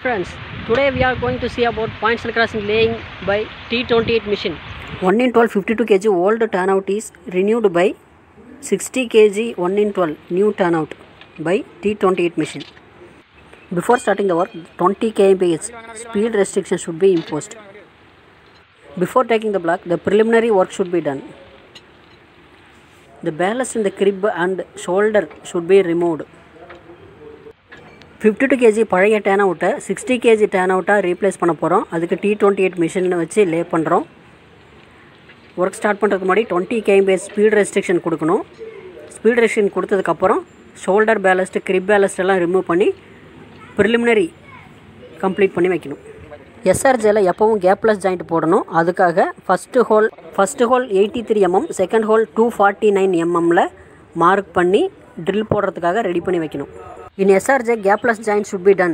Friends, today we are going to see about points and crossing laying by T28 machine. 1 in 12 52 kg old turnout is renewed by 60 kg 1 in 12 new turnout by T28 machine. Before starting the work, 20 kmph speed restriction should be imposed. Before taking the block, the preliminary work should be done. The ballast in the crib and shoulder should be removed. 52 kg பழைய tan அவுட்டை 60 kg tan அவுட்டாக replace பண்ண போகிறோம். அதுக்கு T28 மிஷினை வச்சு லே பண்ணுறோம். Work start பண்ணுறதுக்கு முன்னாடி 20 kmph speed restriction கொடுக்கணும். ஸ்பீட் ரெஸ்ட்ரிக்ஷன் கொடுத்ததுக்கப்புறம் ஷோல்டர் பேலஸ்ட்டு கிரிப் பேலஸ்ட் எல்லாம் ரிமூவ் பண்ணி ப்ரிலிமினரி கம்ப்ளீட் பண்ணி வைக்கணும். எஸ்ஆர்ஜியில் எப்போவும் கேப்லெஸ் ஜாயிண்ட் போடணும். அதுக்காக first hole 83 mm, second hole 249 mmல மார்க் பண்ணி ட்ரில் போடுறதுக்காக ரெடி பண்ணி வைக்கணும். In SRJ, gapless joint should be done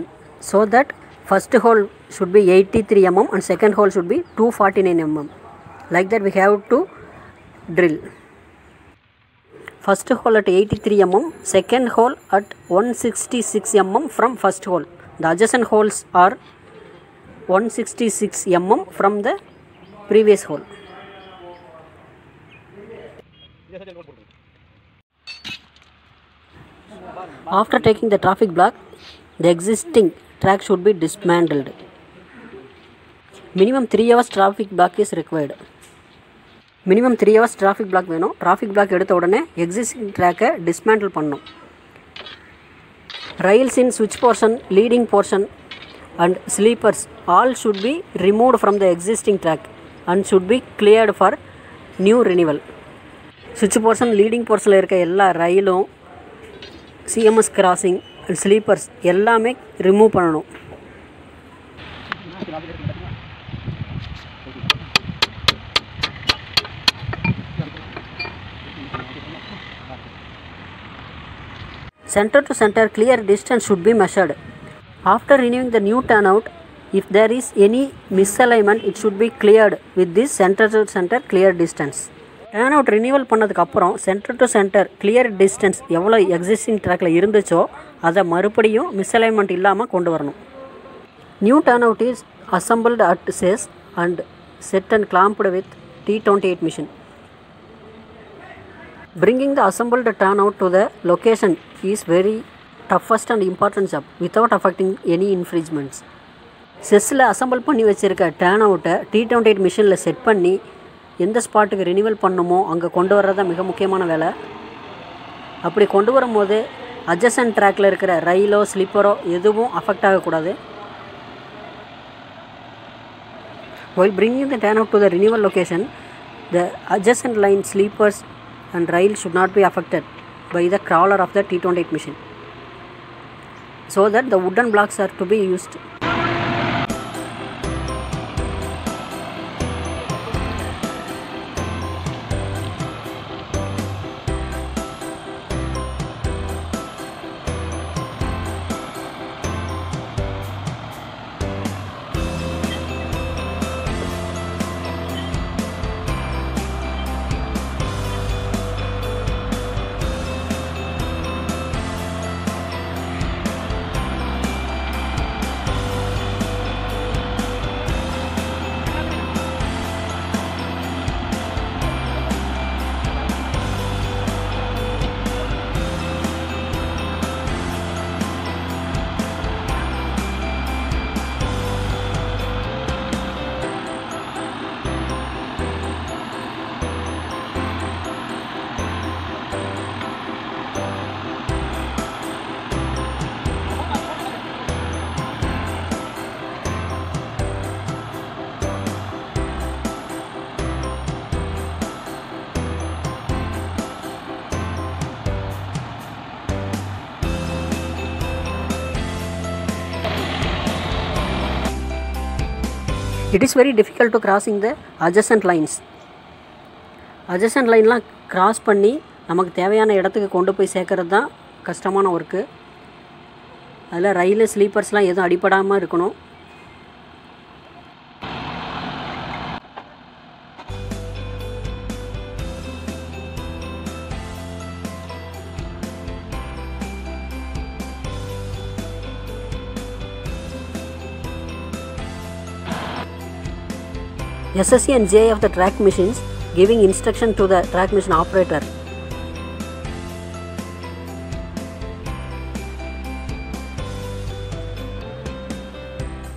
so that first hole should be 83 mm and second hole should be 249 mm. Like that we have to drill. First hole at 83 mm, second hole at 166 mm from first hole. The adjacent holes are 166 mm from the previous hole. After taking the traffic block, the existing track should be dismantled. Minimum 3 hours traffic block is required. Minimum 3 hours traffic block வேணும். Traffic block எடுத்த உடனே existing track-ஐ dismantle பண்ணணும். Rails in switch portion, leading portion and sleepers all should be removed from the existing track and should be cleared for new renewal. Switch portion, leading portion இருக்க எல்லா ரயிலும் CMS crossing and sleepers எல்லாமே remove பண்ணணும். Center to center clear distance should be measured. After renewing the new turnout, if there is any misalignment, it should be cleared with this center to center clear distance. Turn out renewal பண்ணதுக்கப்புறம் centre to centre clear distance எவ்வளோ existing ட்ராக்கில் இருந்துச்சோ அதை மறுபடியும் misalignment இல்லாமல் கொண்டு வரணும். New turn out is assembled at cess and set and clamped with T28 machine. Bringing the assembled turn out to the location is very toughest and important job without affecting any infringements. செஸ்ஸில் assemble பண்ணி வச்சுருக்க turn அவுட்டை T28 மிஷினில் set பண்ணி எந்த ஸ்பாட்டுக்கு renewal பண்ணணுமோ அங்கே கொண்டு வர்றது தான் மிக முக்கியமான வேலை. அப்படி கொண்டு வரும்போது அட்ஜசன்ட் ட்ராக்கில் இருக்கிற ரயிலோ ஸ்லீப்பரோ எதுவும் அஃபெக்ட் ஆகக்கூடாது. While bringing the turn out to the renewal location, the adjacent line sleepers and rail should not be affected by the crawler of the T28 machine, so that the wooden blocks are to be used. It is very difficult to crossing the adjacent lines. Adjacent லைன்லாம் cross பண்ணி நமக்கு தேவையான இடத்துக்கு கொண்டு போய் சேர்க்கறது தான் கஷ்டமான ஒர்க்கு. அதில் ரயில் ஸ்லீப்பர்ஸ்லாம் எதுவும் அடிபடாமல் இருக்கணும். SSC and JI of the track machines giving instruction to the track machine operator.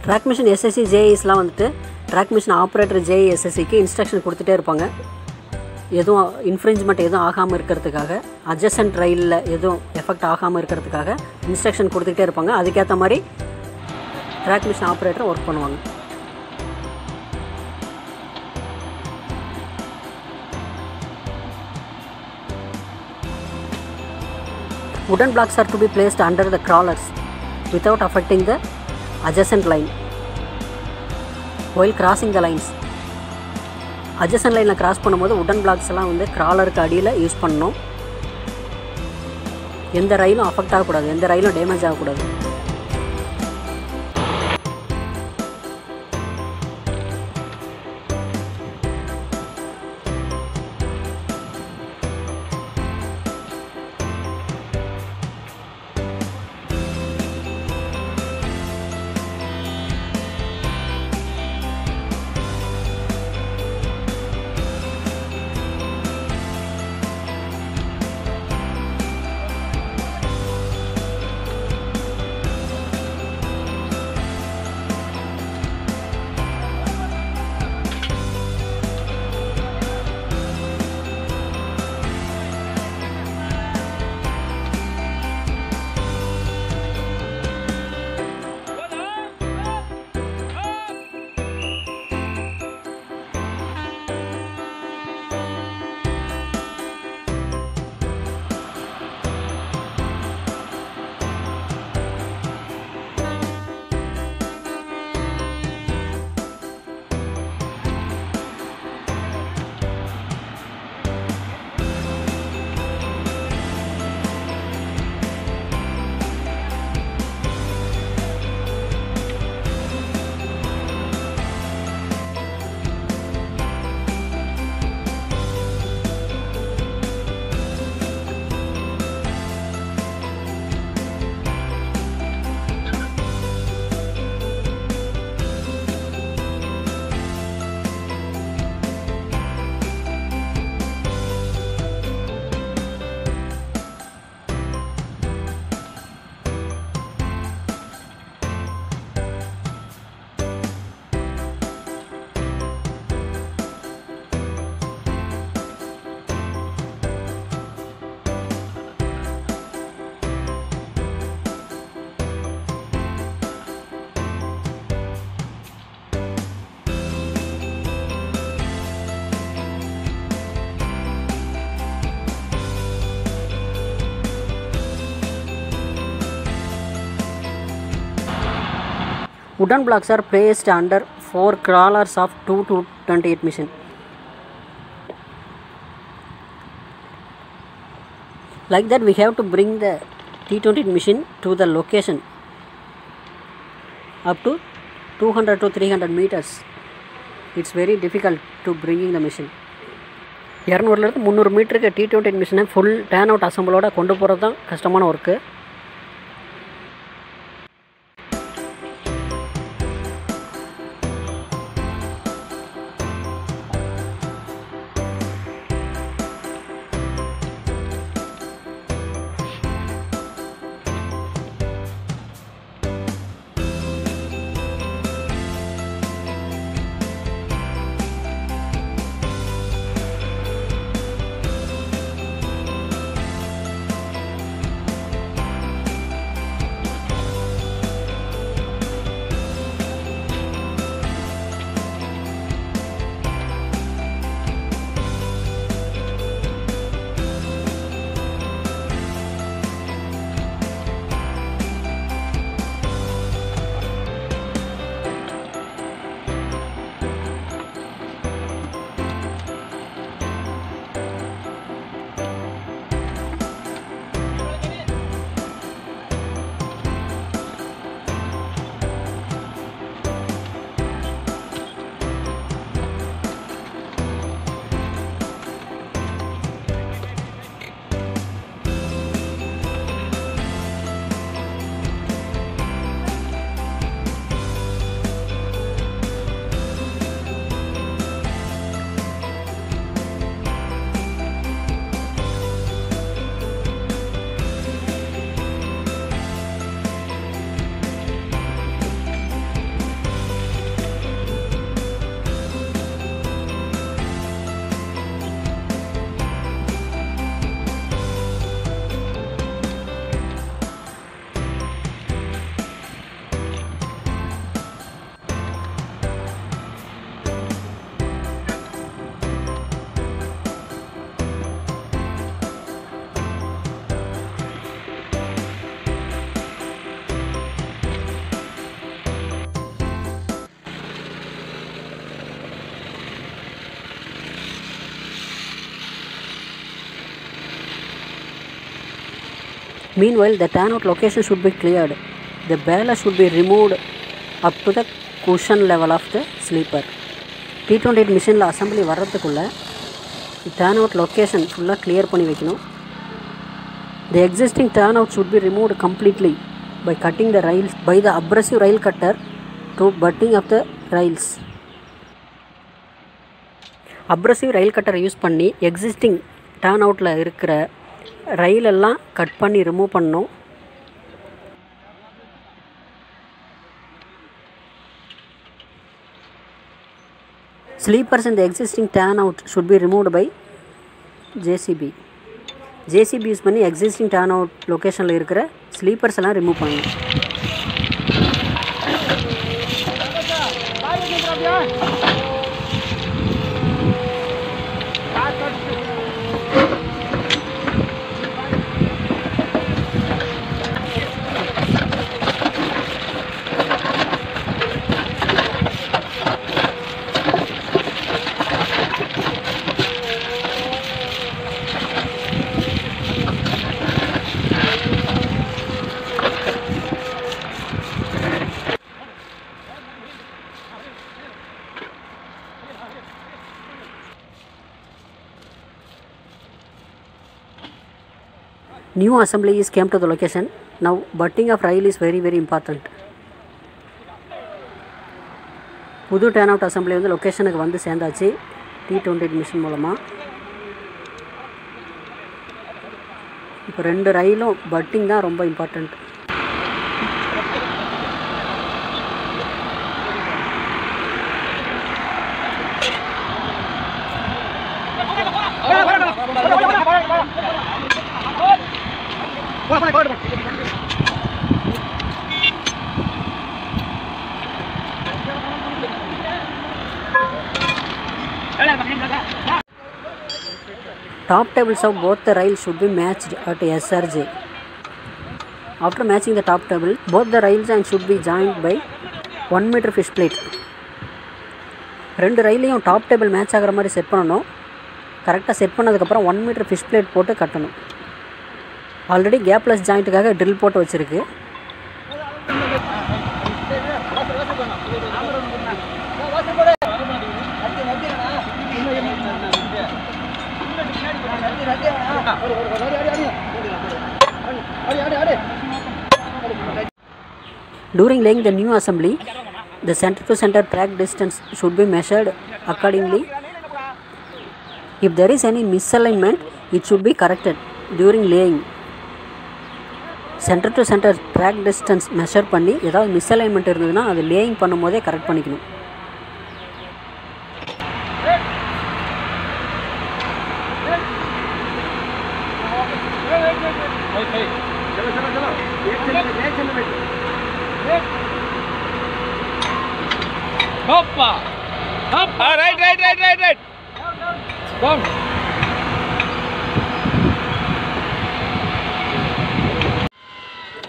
Track machine SSC JIஸ்லாம் வந்துட்டு ட்ராக் மிஷின் ஆப்ரேட்டர் JI SSCக்கு இன்ஸ்ட்ரக்ஷன் கொடுத்துட்டே இருப்பாங்க. எதுவும் இன்ஃப்ரிஞ்ச்மெண்ட் எதுவும் ஆகாமல் இருக்கிறதுக்காக, அட்ஜசன்ட் ரயிலில் எதுவும் எஃபெக்ட் ஆகாமல் இருக்கிறதுக்காக இன்ஸ்ட்ரக்ஷன் கொடுத்துக்கிட்டே இருப்பாங்க. அதுக்கேற்ற மாதிரி ட்ராக் மிஷின் ஆப்ரேட்டர் ஒர்க் பண்ணுவாங்க. Wooden blocks are to be placed under the crawlers without affecting the adjacent line while crossing the lines. adjacent line cross பண்ணும்போது வுடன் பிளாக்ஸ் எல்லாம் வந்து கிராலருக்கு அடியில் யூஸ் பண்ணணும். எந்த ரயிலும் அஃபெக்ட் ஆகக்கூடாது, எந்த ரயிலும் டேமேஜ் ஆகக்கூடாது. Wooden blocks are placed under 4 crawlers of 228 machine. Like that we have to bring the T28 machine to the location up to 200 to 300 meters. It's very difficult to bringing the machine. 200 300 மீட்டருக்கு T28 மிஷினை full tan out அசம்பிளோட கொண்டு போகிறது தான் கஷ்டமான work. Meanwhile, the turnout location should be cleared. The ballast should be removed up to the cushion level of the sleeper. T28 மிஷினில் assembly வர்றதுக்குள்ளே turnout location ஃபுல்லாக clear பண்ணி வைக்கணும். The existing turnout should be removed completely by cutting the rails by the abrasive rail cutter to butting of the rails. Abrasive rail கட்டரை use பண்ணி existing turn இருக்கிற ரயிலெல்லாம் cut பண்ணி remove பண்ணணும். Sleepers in the existing turnout should be removed by JCB. JCB use பண்ணி existing turn லொக்கேஷனில் இருக்கிற sleepers எல்லாம் ரிமூவ் பண்ணணும். New assemblies came to the location. Now butting of rail is very important. புது turn out assembly வந்து லொக்கேஷனுக்கு வந்து சேர்ந்தாச்சு T28 machine மூலமாக. இப்போ 2 ரயிலும் பட்டிங் தான் ரொம்ப important. Top tables of both the rails should be matched at SRJ. After matching the top table, both the rails and should be joined by 1 meter fish plate. 2 ரயிலையும் top table match ஆகிற மாதிரி set பண்ணணும். கரெக்டாக set பண்ணதுக்கப்புறம் 1 metre fish plate போட்டு கட்டணும். Already கேப்லெஸ் ஜாயிண்ட்டுக்காக drill போட்டு வச்சுருக்கு. During laying the new assembly, the center to center track distance should be measured accordingly. If there is any misalignment, it should be corrected during laying. Centre to centre track distance measure பண்ணி ஏதாவது misalignment இருந்ததுன்னா அது laying பண்ணும்போதே correct பண்ணிக்கணும்.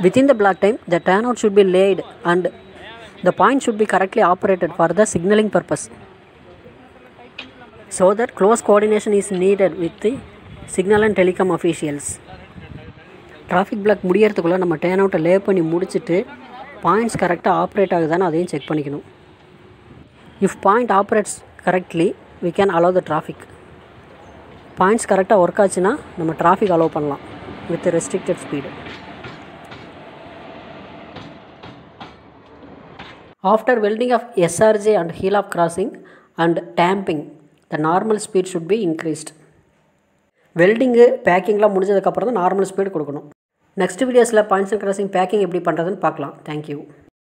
Within the block time, the turnout should be laid and the point should be correctly operated for the signaling purpose. So that close coordination is needed with the signal and telecom officials. Traffic block முடியறதுக்குள்ள நம்ம turnout லே பண்ணி முடிச்சிட்டு points கரெக்டாக operate ஆகுதான்னு அதையும் check பண்ணிக்கணும். If point operates correctly, we can allow the traffic. Points கரெக்டாக work ஆச்சுன்னா நம்ம டிராஃபிக் அலோவ் பண்ணலாம் with restricted speed. After welding of SRJ and heel of crossing and tamping, the normal speed should be increased. Welding பேக்கிங்லாம் முடிஞ்சதுக்கப்புறம் தான் normal speed கொடுக்கணும். Next வீடியோஸில் points and crossing packing எப்படி பண்ணுறதுன்னு பார்க்கலாம். தேங்க்யூ.